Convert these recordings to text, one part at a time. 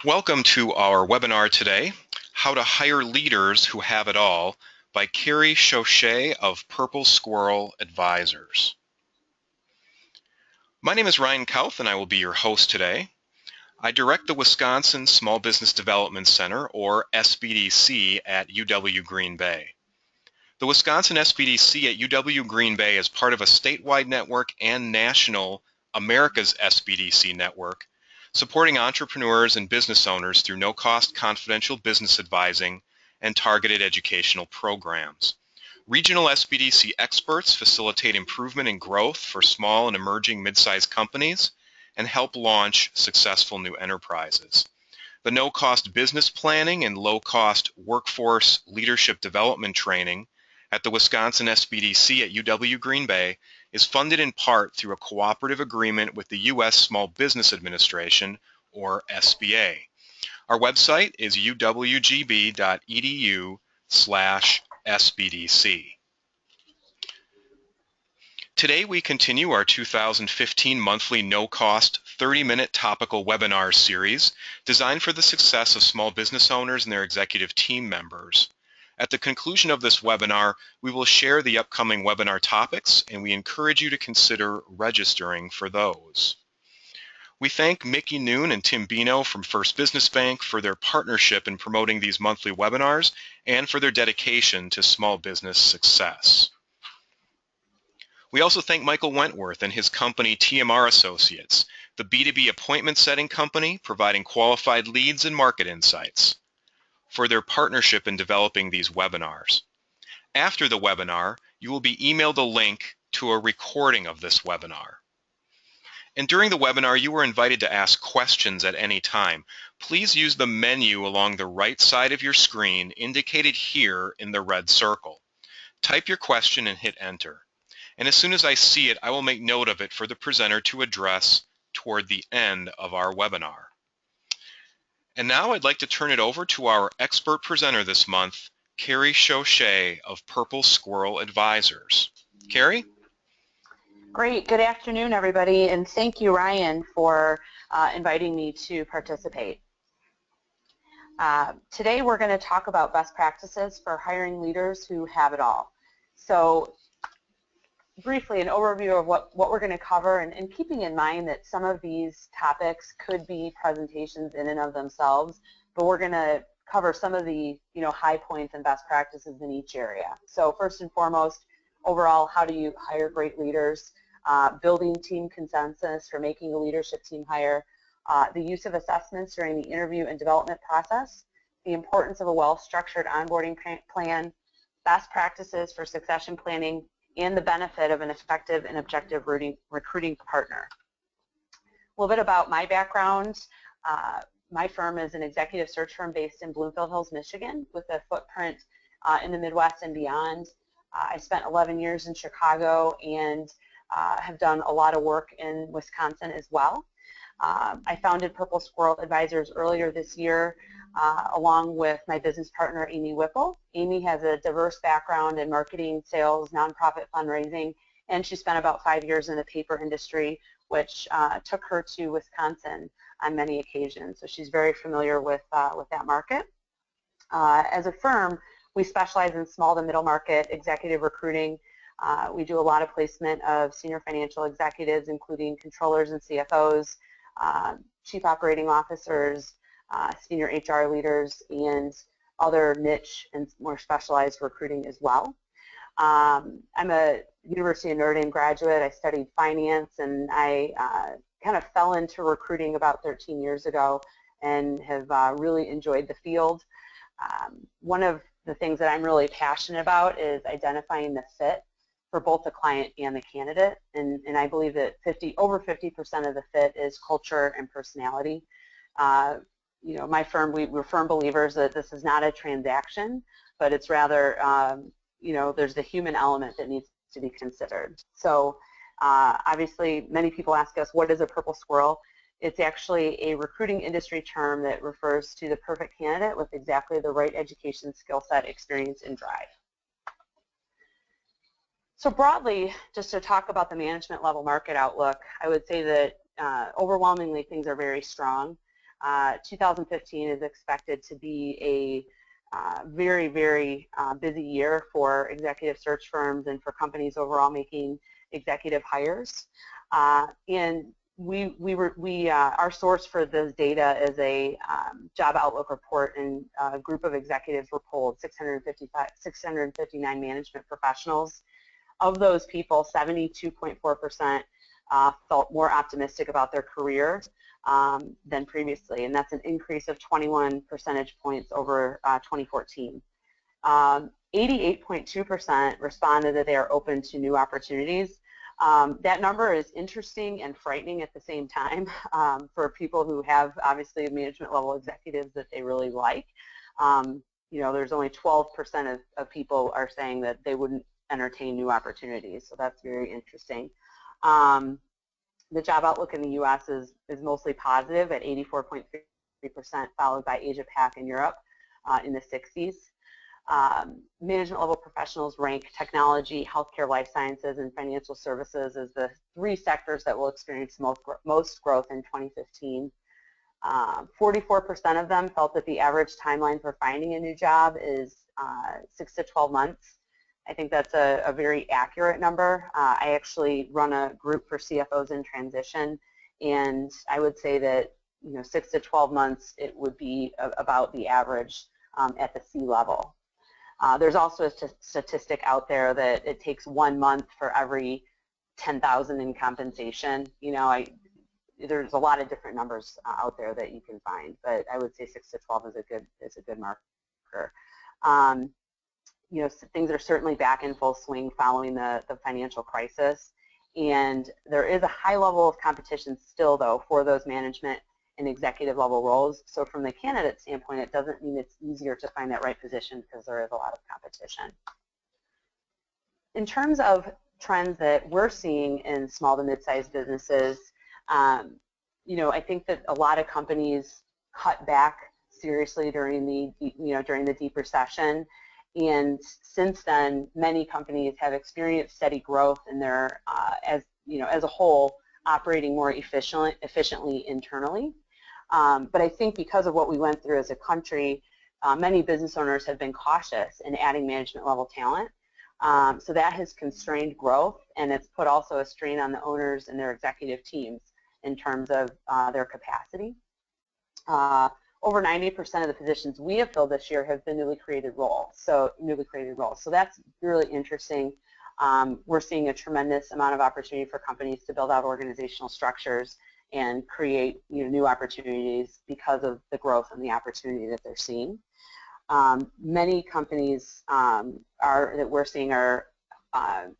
Welcome to our webinar today, How to Hire Leaders Who Have It All by Carrie Chauchet of Purple Squirrel Advisors. My name is Ryan Kauth and I will be your host today. I direct the Wisconsin Small Business Development Center, or SBDC, at UW Green Bay. The Wisconsin SBDC at UW Green Bay is part of a statewide network and national America's SBDC network, supporting entrepreneurs and business owners through no-cost confidential business advising and targeted educational programs. Regional SBDC experts facilitate improvement and growth for small and emerging mid-sized companies and help launch successful new enterprises. The no-cost business planning and low-cost workforce leadership development training at the Wisconsin SBDC at UW Green Bay is funded in part through a cooperative agreement with the U.S. Small Business Administration, or SBA. Our website is uwgb.edu/SBDC. Today we continue our 2015 monthly no-cost 30-minute topical webinar series designed for the success of small business owners and their executive team members. At the conclusion of this webinar, we will share the upcoming webinar topics, and we encourage you to consider registering for those. We thank Mickey Noon and Tim Bino from First Business Bank for their partnership in promoting these monthly webinars and for their dedication to small business success. We also thank Michael Wentworth and his company TMR Associates, the B2B appointment setting company providing qualified leads and market insights, for their partnership in developing these webinars. After the webinar, you will be emailed a link to a recording of this webinar. And during the webinar, you are invited to ask questions at any time. Please use the menu along the right side of your screen indicated here in the red circle. Type your question and hit enter. And as soon as I see it, I will make note of it for the presenter to address toward the end of our webinar. And now I'd like to turn it over to our expert presenter this month, Carrie Chauchet of Purple Squirrel Advisors. Carrie? Great. Good afternoon, everybody, and thank you, Ryan, for inviting me to participate. Today we're going to talk about best practices for hiring leaders who have it all. So briefly, an overview of what we're going to cover, and keeping in mind that some of these topics could be presentations in and of themselves, but we're going to cover some of the high points and best practices in each area. So first and foremost, overall, how do you hire great leaders? Building team consensus for making a leadership team hire, the use of assessments during the interview and development process, the importance of a well-structured onboarding plan, best practices for succession planning, and the benefit of an effective and objective recruiting partner. A little bit about my background. My firm is an executive search firm based in Bloomfield Hills, Michigan, with a footprint in the Midwest and beyond. I spent 11 years in Chicago and have done a lot of work in Wisconsin as well. I founded Purple Squirrel Advisors earlier this year along with my business partner, Amy Whipple. Amy has a diverse background in marketing, sales, nonprofit fundraising, and she spent about 5 years in the paper industry, which took her to Wisconsin on many occasions. So she's very familiar with that market. As a firm, we specialize in small to middle market executive recruiting. We do a lot of placement of senior financial executives, including controllers and CFOs, chief operating officers, senior HR leaders, and other niche and more specialized recruiting as well. I'm a University of Notre Dame graduate. I studied finance, and I kind of fell into recruiting about 13 years ago and have really enjoyed the field. One of the things that I'm really passionate about is identifying the fit for both the client and the candidate, and I believe that over 50% of the fit is culture and personality. My firm, we're firm believers that this is not a transaction, but it's rather, there's the human element that needs to be considered. So obviously, many people ask us, what is a purple squirrel? It's actually a recruiting industry term that refers to the perfect candidate with exactly the right education, skill set, experience, and drive. So broadly, just to talk about the management level market outlook, I would say that overwhelmingly things are very strong. 2015 is expected to be a very, very busy year for executive search firms and for companies overall making executive hires. And our source for this data is a job outlook report, and a group of executives were polled, 659 management professionals. Of those people, 72.4% felt more optimistic about their career than previously, and that's an increase of 21 percentage points over 2014. 88.2% responded that they are open to new opportunities. That number is interesting and frightening at the same time for people who have obviously management level executives that they really like. You know, there's only 12% of people are saying that they wouldn't entertain new opportunities, so that's very interesting. The job outlook in the U.S. is mostly positive at 84.3%, followed by Asia Pac and Europe in the 60s. Management level professionals rank technology, healthcare, life sciences, and financial services as the 3 sectors that will experience most growth in 2015. 44% of them felt that the average timeline for finding a new job is 6 to 12 months. I think that's a very accurate number. I actually run a group for CFOs in transition, and I would say that 6 to 12 months it would be about the average at the C level. There's also a statistic out there that it takes 1 month for every 10,000 in compensation. There's a lot of different numbers out there that you can find, but I would say 6 to 12 is a good marker. Things are certainly back in full swing following the financial crisis, and there is a high level of competition still, though, for those management and executive level roles. So from the candidate standpoint, it doesn't mean it's easier to find that right position because there is a lot of competition. In terms of trends that we're seeing in small to mid-sized businesses, I think that a lot of companies cut back seriously during the deep recession. And since then, many companies have experienced steady growth in their, as a whole, operating more efficiently internally. But I think because of what we went through as a country, many business owners have been cautious in adding management level talent. So that has constrained growth, and it's put also a strain on the owners and their executive teams in terms of their capacity. Over 90% of the positions we have filled this year have been newly created roles. So that's really interesting. We're seeing a tremendous amount of opportunity for companies to build out organizational structures and create new opportunities because of the growth and the opportunity that they're seeing. Many companies that we're seeing are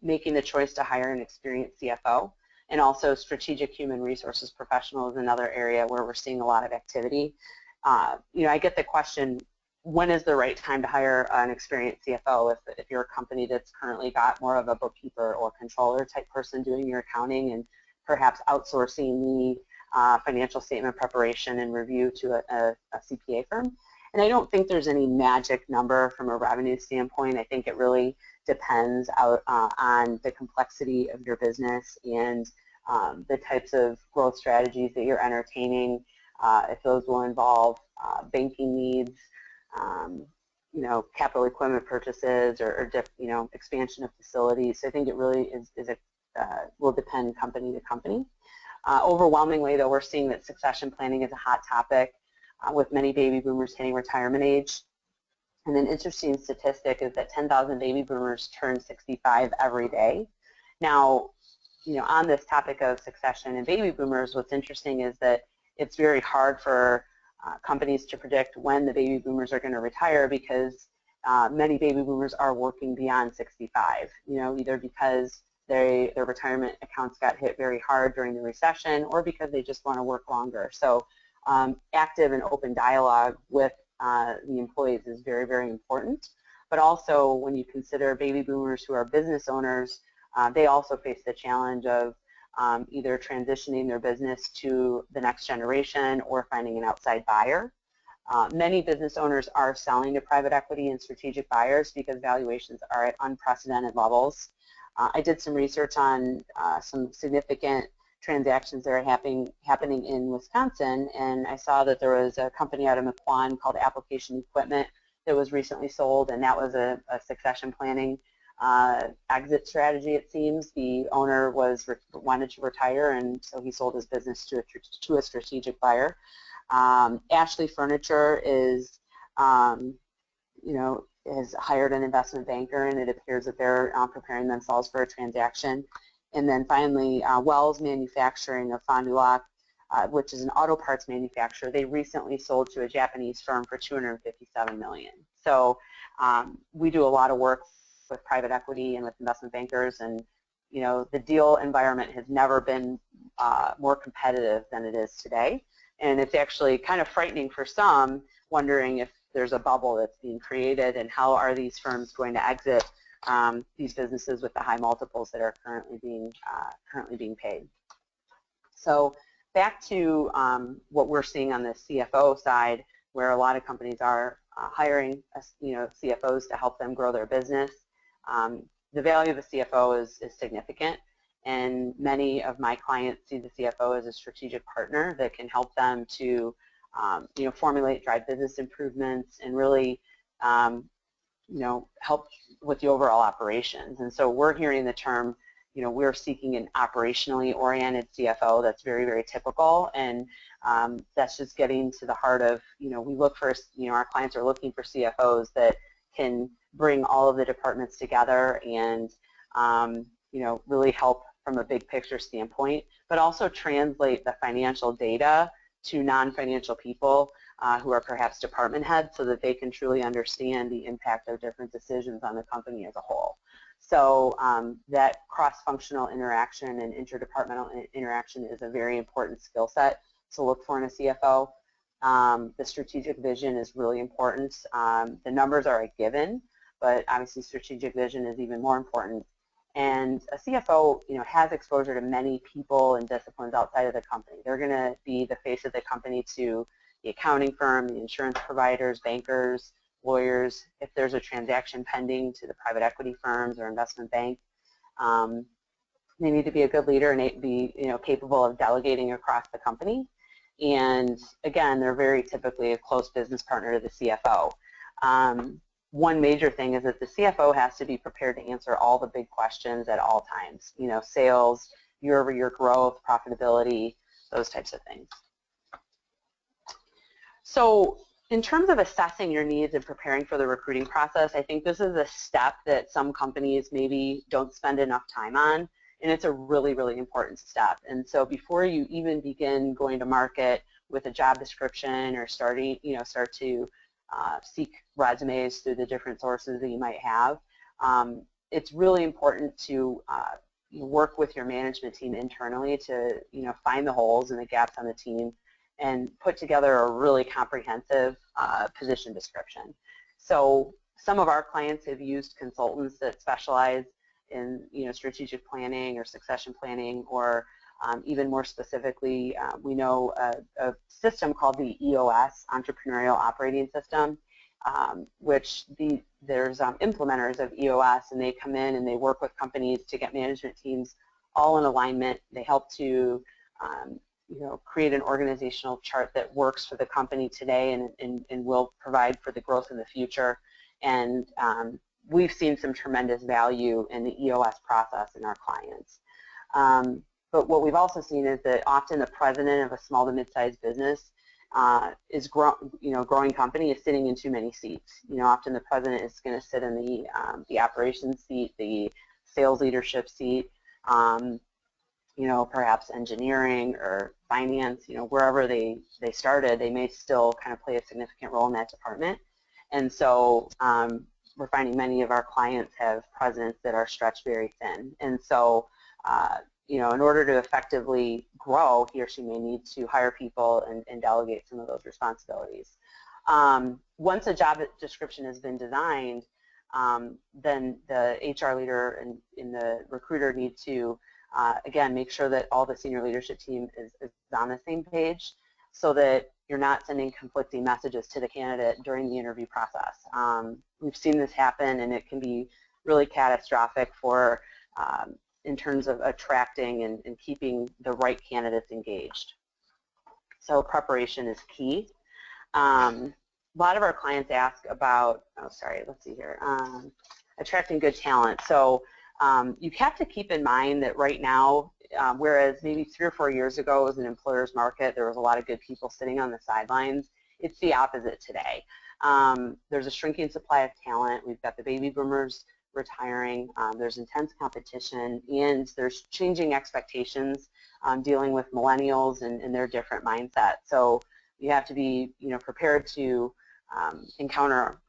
making the choice to hire an experienced CFO, and also strategic human resources professional is another area where we're seeing a lot of activity. I get the question, when is the right time to hire an experienced CFO if you're a company that's currently got more of a bookkeeper or controller type person doing your accounting and perhaps outsourcing the financial statement preparation and review to a CPA firm. And I don't think there's any magic number from a revenue standpoint. I think it really depends on the complexity of your business and the types of growth strategies that you're entertaining. If those will involve banking needs, capital equipment purchases, or expansion of facilities. So I think it really will depend company to company. Overwhelmingly, though, we're seeing that succession planning is a hot topic with many baby boomers hitting retirement age. And an interesting statistic is that 10,000 baby boomers turn 65 every day. Now, on this topic of succession and baby boomers, what's interesting is that it's very hard for companies to predict when the baby boomers are going to retire, because many baby boomers are working beyond 65, either because their retirement accounts got hit very hard during the recession or because they just want to work longer. So active and open dialogue with the employees is very, very important. But also when you consider baby boomers who are business owners, they also face the challenge of either transitioning their business to the next generation or finding an outside buyer. Many business owners are selling to private equity and strategic buyers because valuations are at unprecedented levels. I did some research on some significant transactions that are happening in Wisconsin, and I saw that there was a company out of Mequon called Application Equipment that was recently sold, and that was a succession planning exit strategy. It seems the owner wanted to retire, and so he sold his business to a strategic buyer. Ashley Furniture is, has hired an investment banker, and it appears that they're preparing themselves for a transaction. And then finally, Wells Manufacturing of Fond du Lac, which is an auto parts manufacturer, they recently sold to a Japanese firm for $257 million. So we do a lot of work with private equity and with investment bankers, and the deal environment has never been more competitive than it is today. And it's actually kind of frightening for some, wondering if there's a bubble that's being created and how are these firms going to exit these businesses with the high multiples that are currently being paid. So back to what we're seeing on the CFO side, where a lot of companies are hiring CFOs to help them grow their business. The value of a CFO is significant, and many of my clients see the CFO as a strategic partner that can help them to formulate, drive business improvements, and really help with the overall operations. And so we're hearing the term, we're seeking an operationally oriented CFO. That's very, very typical, and that's just getting to the heart of, we look for, our clients are looking for CFOs that can bring all of the departments together and, really help from a big picture standpoint, but also translate the financial data to non-financial people who are perhaps department heads, so that they can truly understand the impact of different decisions on the company as a whole. So that cross-functional interaction and interdepartmental interaction is a very important skill set to look for in a CFO. The strategic vision is really important. The numbers are a given, but obviously strategic vision is even more important. And a CFO, has exposure to many people and disciplines outside of the company. They're going to be the face of the company to the accounting firm, the insurance providers, bankers, lawyers, if there's a transaction pending, to the private equity firms or investment bank. They need to be a good leader and be capable of delegating across the company. And again, they're very typically a close business partner to the CFO. One major thing is that the CFO has to be prepared to answer all the big questions at all times. Sales, year-over-year growth, profitability, those types of things. So in terms of assessing your needs and preparing for the recruiting process, I think this is a step that some companies maybe don't spend enough time on, and it's a really, really important step. And so before you even begin going to market with a job description or start to seek resumes through the different sources that you might have, it's really important to work with your management team internally to find the holes and the gaps on the team and put together a really comprehensive position description. So some of our clients have used consultants that specialize in strategic planning or succession planning, or even more specifically, we know a system called the EOS, Entrepreneurial Operating System, which there's implementers of EOS, and they come in and they work with companies to get management teams all in alignment. They help to create an organizational chart that works for the company today and will provide for the growth in the future. And we've seen some tremendous value in the EOS process in our clients. But what we've also seen is that often the president of a small to mid-sized business growing company is sitting in too many seats. Often the president is going to sit in the operations seat, the sales leadership seat, perhaps engineering or finance, wherever they started, they may still kind of play a significant role in that department. And so we're finding many of our clients have presidents that are stretched very thin. And so, in order to effectively grow, he or she may need to hire people and delegate some of those responsibilities. Once a job description has been designed, then the HR leader and the recruiter need to again, make sure that all the senior leadership team is on the same page, so that you're not sending conflicting messages to the candidate during the interview process. We've seen this happen, and it can be really catastrophic for in terms of attracting and keeping the right candidates engaged. So preparation is key. A lot of our clients ask about, attracting good talent. So you have to keep in mind that right now, whereas maybe 3 or 4 years ago it was an employer's market, there was a lot of good people sitting on the sidelines, it's the opposite today. There's a shrinking supply of talent. We've got the baby boomers retiring. There's intense competition, and there's changing expectations dealing with millennials and their different mindsets. So you have to be, prepared to encounter,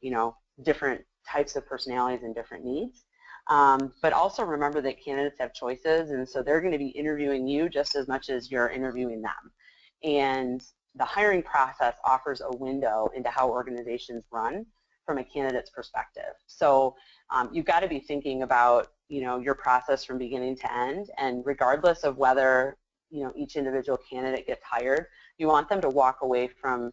different types of personalities and different needs. But also remember that candidates have choices, and so they're going to be interviewing you just as much as you're interviewing them. And the hiring process offers a window into how organizations run from a candidate's perspective. So you've got to be thinking about, your process from beginning to end, and regardless of whether, each individual candidate gets hired, you want them to walk away from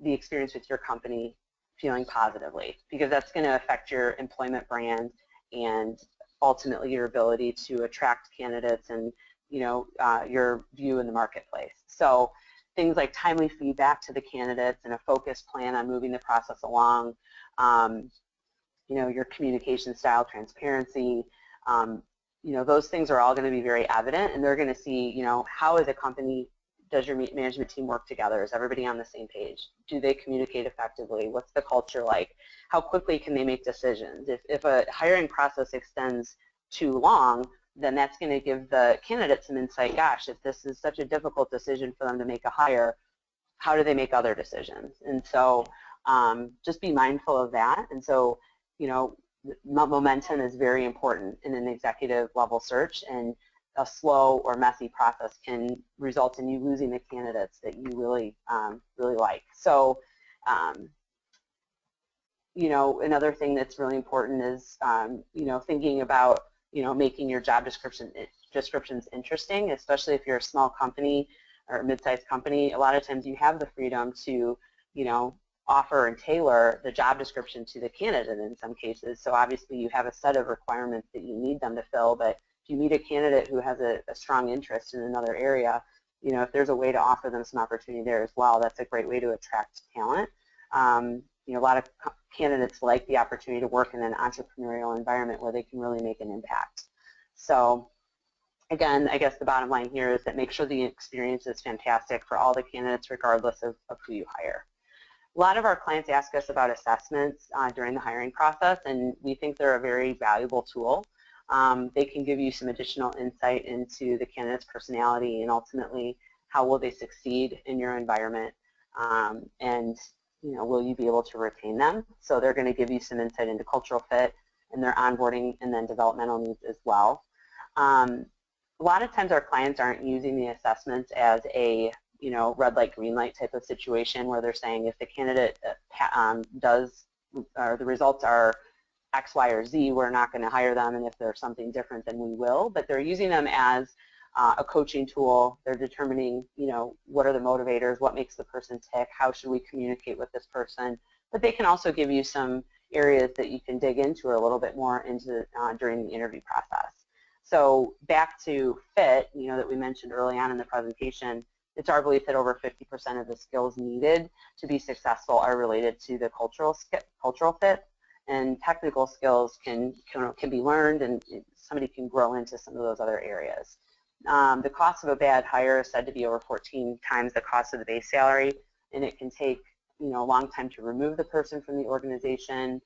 the experience with your company feeling positively, because that's going to affect your employment brand and ultimately your ability to attract candidates and, your view in the marketplace. So things like timely feedback to the candidates and a focused plan on moving the process along, your communication style, transparency, those things are all going to be very evident, and they're going to see, how as a company does your management team work together? Is everybody on the same page? Do they communicate effectively? What's the culture like? How quickly can they make decisions? If a hiring process extends too long, then that's going to give the candidate some insight. Gosh, if this is such a difficult decision for them to make a hire, how do they make other decisions? And so just be mindful of that. And so, momentum is very important in an executive level search, and a slow or messy process can result in you losing the candidates that you really, really like. So, another thing that's really important is, thinking about, making your job descriptions interesting, especially if you're a small company or a mid-sized company. A lot of times you have the freedom to, offer and tailor the job description to the candidate in some cases. So obviously you have a set of requirements that you need them to fill, but if you meet a candidate who has a strong interest in another area, if there's a way to offer them some opportunity there as well, that's a great way to attract talent. A lot of candidates like the opportunity to work in an entrepreneurial environment where they can really make an impact. So again, I guess the bottom line here is that make sure the experience is fantastic for all the candidates regardless of who you hire. A lot of our clients ask us about assessments during the hiring process, and we think they're a very valuable tool. They can give you some additional insight into the candidate's personality and ultimately how will they succeed in your environment, and will you be able to retain them? So they're going to give you some insight into cultural fit and their onboarding and then developmental needs as well. A lot of times our clients aren't using the assessments as a red light, green light type of situation where they're saying if the candidate or the results are X, Y, or Z, we're not going to hire them, and if there's something different, then we will. But they're using them as a coaching tool. They're determining, what are the motivators, what makes the person tick, how should we communicate with this person. But they can also give you some areas that you can dig into a little bit more into during the interview process. So back to fit, that we mentioned early on in the presentation, it's our belief that over 50% of the skills needed to be successful are related to the cultural fit, and technical skills can be learned, and somebody can grow into some of those other areas. The cost of a bad hire is said to be over 14 times the cost of the base salary, and it can take a long time to remove the person from the organization.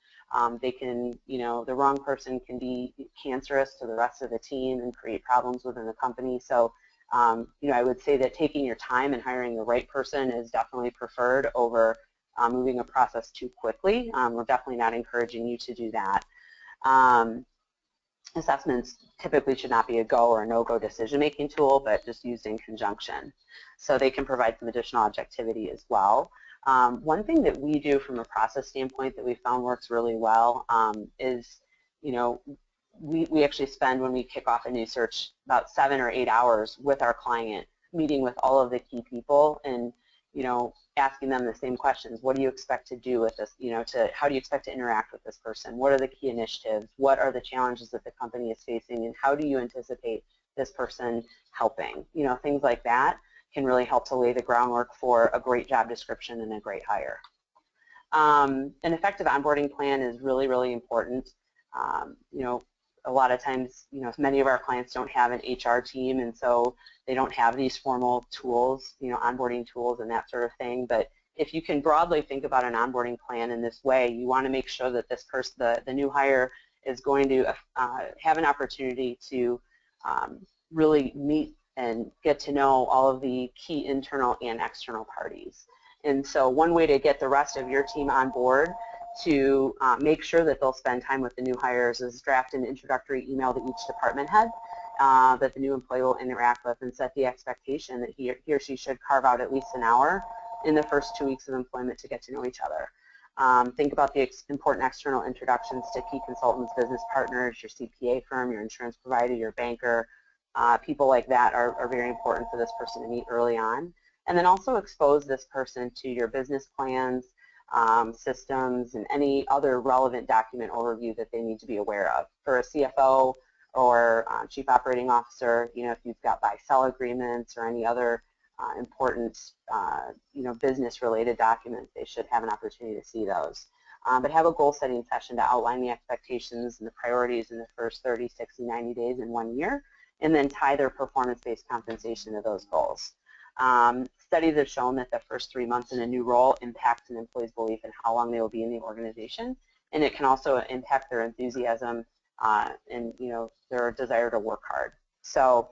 They can, the wrong person can be cancerous to the rest of the team and create problems within the company. So I would say that taking your time and hiring the right person is definitely preferred over moving a process too quickly. We're definitely not encouraging you to do that. Assessments typically should not be a go or a no-go decision-making tool, but just used in conjunction. So they can provide some additional objectivity as well. One thing that we do from a process standpoint that we found works really well is, we actually spend, when we kick off a new search, about 7 or 8 hours with our client, meeting with all of the key people and, asking them the same questions. What do you expect to do with this? How do you expect to interact with this person? What are the key initiatives? What are the challenges that the company is facing, and how do you anticipate this person helping? Things like that can really help to lay the groundwork for a great job description and a great hire. An effective onboarding plan is really, really important. A lot of times, many of our clients don't have an HR team, and so they don't have these formal tools, onboarding tools and that sort of thing. But if you can broadly think about an onboarding plan in this way, you want to make sure that this person, the new hire, is going to have an opportunity to really meet and get to know all of the key internal and external parties. And so one way to get the rest of your team on board to make sure that they'll spend time with the new hires is draft an introductory email to each department head that the new employee will interact with, and set the expectation that he or she should carve out at least an hour in the first 2 weeks of employment to get to know each other. Think about the important external introductions to key consultants, business partners, your CPA firm, your insurance provider, your banker. People like that are very important for this person to meet early on. And then also expose this person to your business plans, systems, and any other relevant document overview that they need to be aware of. For a CFO or Chief Operating Officer, if you've got buy-sell agreements or any other important, business-related documents, they should have an opportunity to see those. But have a goal-setting session to outline the expectations and the priorities in the first 30, 60, 90 days in 1 year, and then tie their performance-based compensation to those goals. Studies have shown that the first 3 months in a new role impacts an employee's belief in how long they will be in the organization, and it can also impact their enthusiasm and their desire to work hard. So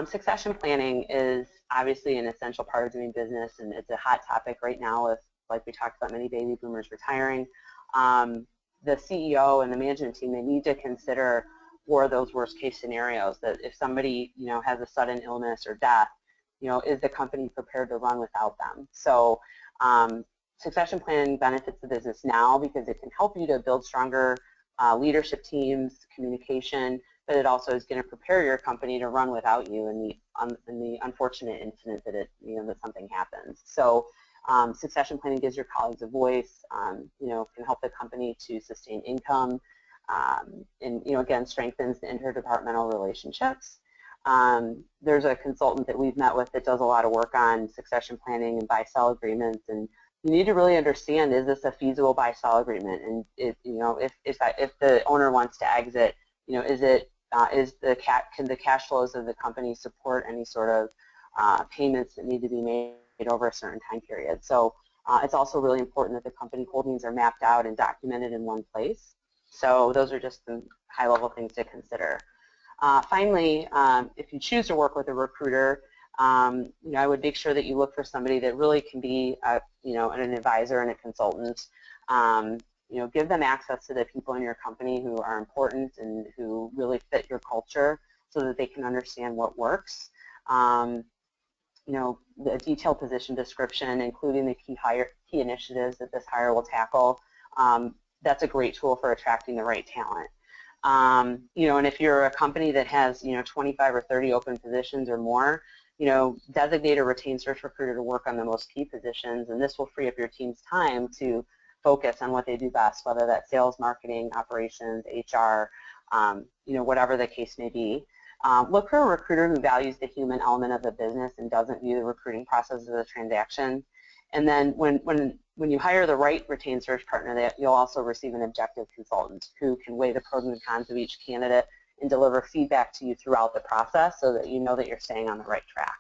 succession planning is obviously an essential part of doing business, and it's a hot topic right now with, like we talked about, many baby boomers retiring. The CEO and the management team, they need to consider for those worst case scenarios, that if somebody has a sudden illness or death, is the company prepared to run without them? So succession planning benefits the business now because it can help you to build stronger leadership teams, communication, but it also is going to prepare your company to run without you in the unfortunate incident that that something happens. So succession planning gives your colleagues a voice, can help the company to sustain income, and again, strengthens the interdepartmental relationships. There's a consultant that we've met with that does a lot of work on succession planning and buy-sell agreements, and you need to really understand, is this a feasible buy-sell agreement? And if the owner wants to exit, can the cash flows of the company support any sort of payments that need to be made over a certain time period? So it's also really important that the company holdings are mapped out and documented in one place. So those are just some high-level things to consider. Finally, if you choose to work with a recruiter, I would make sure that you look for somebody that really can be, an advisor and a consultant. Give them access to the people in your company who are important and who really fit your culture, so that they can understand what works. The detailed position description, including the key initiatives that this hire will tackle. That's a great tool for attracting the right talent. And if you're a company that has 25 or 30 open positions or more, designate a retained search recruiter to work on the most key positions, and this will free up your team's time to focus on what they do best, whether that's sales, marketing, operations, HR, whatever the case may be. Look for a recruiter who values the human element of the business and doesn't view the recruiting process as a transaction. And then when you hire the right retained search partner, you'll also receive an objective consultant who can weigh the pros and cons of each candidate and deliver feedback to you throughout the process, so that you know that you're staying on the right track.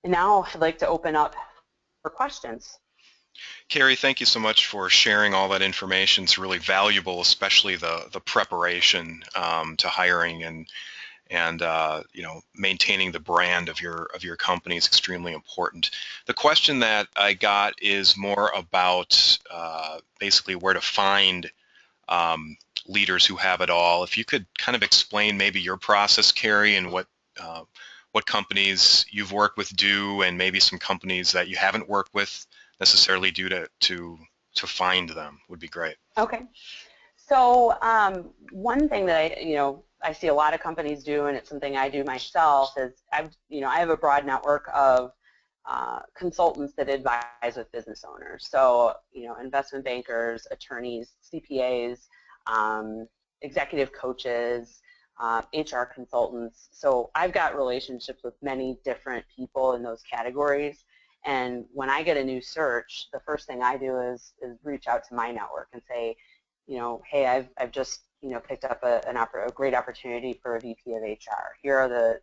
And now I'd like to open up for questions. Carrie, thank you so much for sharing all that information. It's really valuable, especially the preparation to hiring and maintaining the brand of your company is extremely important. The question that I got is more about basically where to find leaders who have it all. If you could kind of explain maybe your process, Carrie, and what companies you've worked with do, and maybe some companies that you haven't worked with necessarily do to find them, would be great. Okay. So one thing that I see a lot of companies do, and it's something I do myself, is I have a broad network of consultants that advise with business owners. So, investment bankers, attorneys, CPAs, executive coaches, HR consultants. So I've got relationships with many different people in those categories. And when I get a new search, the first thing I do is reach out to my network and say, hey, I've just picked up a great opportunity for a VP of HR. Here are the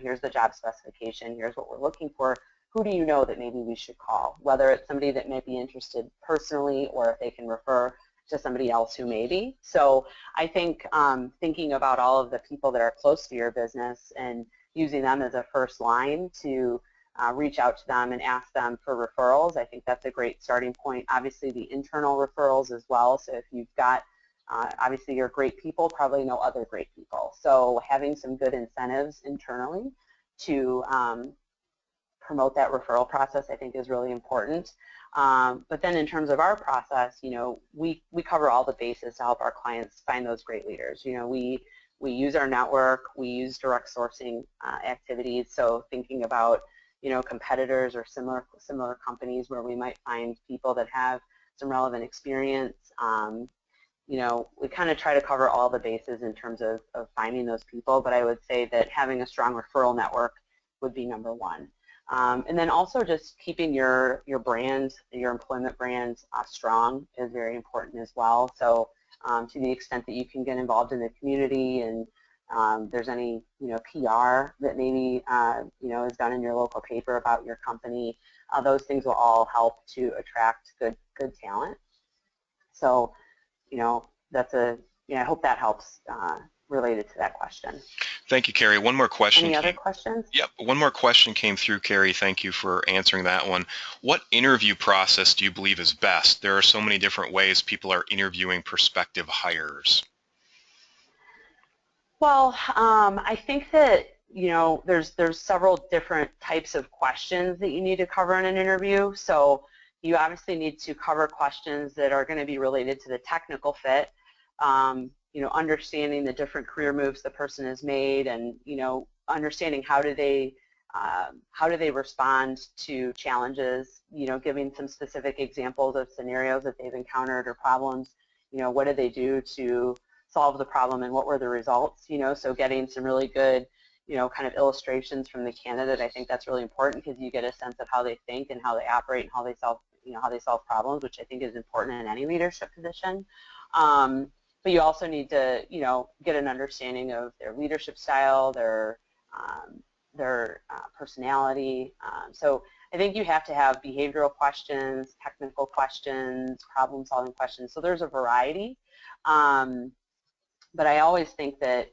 here's the job specification. Here's what we're looking for. Who do you know that maybe we should call? Whether it's somebody that may be interested personally, or if they can refer to somebody else who may be. So I think thinking about all of the people that are close to your business and using them as a first line to reach out to them and ask them for referrals, I think that's a great starting point. Obviously the internal referrals as well. So if you've got, obviously you're great people, probably know other great people. So having some good incentives internally to promote that referral process, I think, is really important. But then in terms of our process, we cover all the bases to help our clients find those great leaders. We use our network, we use direct sourcing activities, so thinking about competitors or similar companies where we might find people that have some relevant experience. We kind of try to cover all the bases in terms of finding those people, but I would say that having a strong referral network would be number one. And then also just keeping your brand, your employment brand strong is very important as well. So to the extent that you can get involved in the community and there's any PR that maybe is done in your local paper about your company, those things will all help to attract good talent. So that's I hope that helps related to that question. Thank you, Carrie. One more question. Any other questions? Yep. One more question came through, Carrie. Thank you for answering that one. What interview process do you believe is best? There are so many different ways people are interviewing prospective hires. Well, I think that there's several different types of questions that you need to cover in an interview. So you obviously need to cover questions that are going to be related to the technical fit. Understanding the different career moves the person has made, and understanding how do they respond to challenges. Giving some specific examples of scenarios that they've encountered or problems. What did they do to solve the problem, and what were the results? So getting some really good kind of illustrations from the candidate. I think that's really important because you get a sense of how they think and how they operate and how they solve problems, which I think is important in any leadership position. But you also need to, get an understanding of their leadership style, their personality. So I think you have to have behavioral questions, technical questions, problem-solving questions. So there's a variety. But I always think that,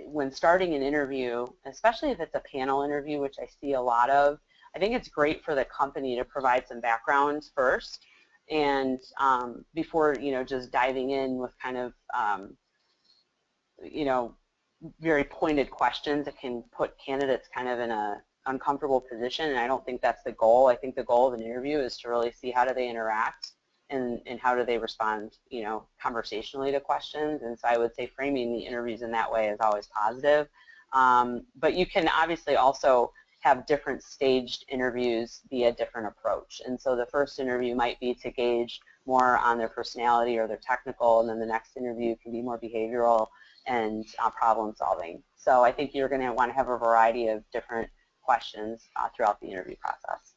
when starting an interview, especially if it's a panel interview, which I see a lot of, I think it's great for the company to provide some background first. And before just diving in with kind of very pointed questions that can put candidates kind of in a uncomfortable position, and I don't think that's the goal. I think the goal of an interview is to really see how do they interact and how do they respond conversationally to questions. And so I would say framing the interviews in that way is always positive. But you can obviously also have different staged interviews be a different approach. And so the first interview might be to gauge more on their personality or their technical, and then the next interview can be more behavioral and problem solving. So I think you're going to want to have a variety of different questions throughout the interview process.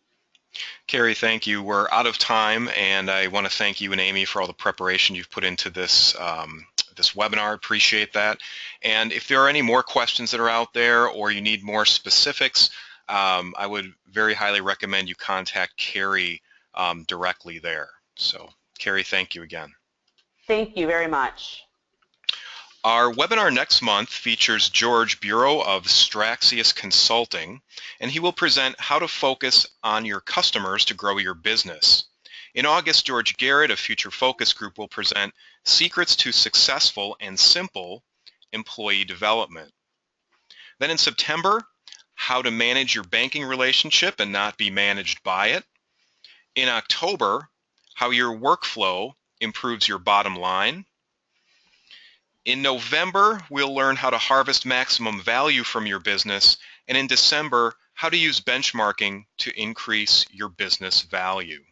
Carrie, thank you. We're out of time, and I want to thank you and Amy for all the preparation you've put into this this webinar. Appreciate that. And if there are any more questions that are out there, or you need more specifics, I would very highly recommend you contact Carrie directly there. So, Carrie, thank you again. Thank you very much. Our webinar next month features George Bureau of Straxius Consulting, and he will present how to focus on your customers to grow your business. In August, George Garrett of Future Focus Group will present secrets to successful and simple employee development. Then in September, how to manage your banking relationship and not be managed by it. In October, how your workflow improves your bottom line. In November, we'll learn how to harvest maximum value from your business, and in December, how to use benchmarking to increase your business value.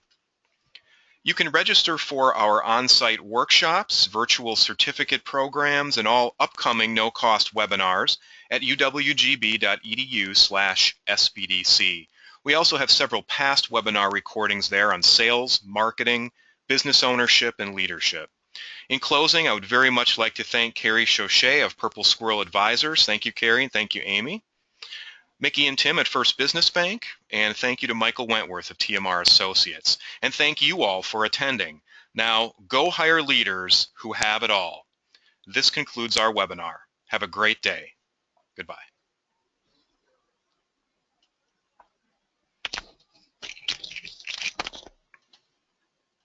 You can register for our on-site workshops, virtual certificate programs, and all upcoming no-cost webinars at uwgb.edu/SBDC. We also have several past webinar recordings there on sales, marketing, business ownership, and leadership. In closing, I would very much like to thank Carrie Chauchet of Purple Squirrel Advisors. Thank you, Carrie, and thank you, Amy. Mickey and Tim at First Business Bank, and thank you to Michael Wentworth of TMR Associates. And thank you all for attending. Now, go hire leaders who have it all. This concludes our webinar. Have a great day. Goodbye.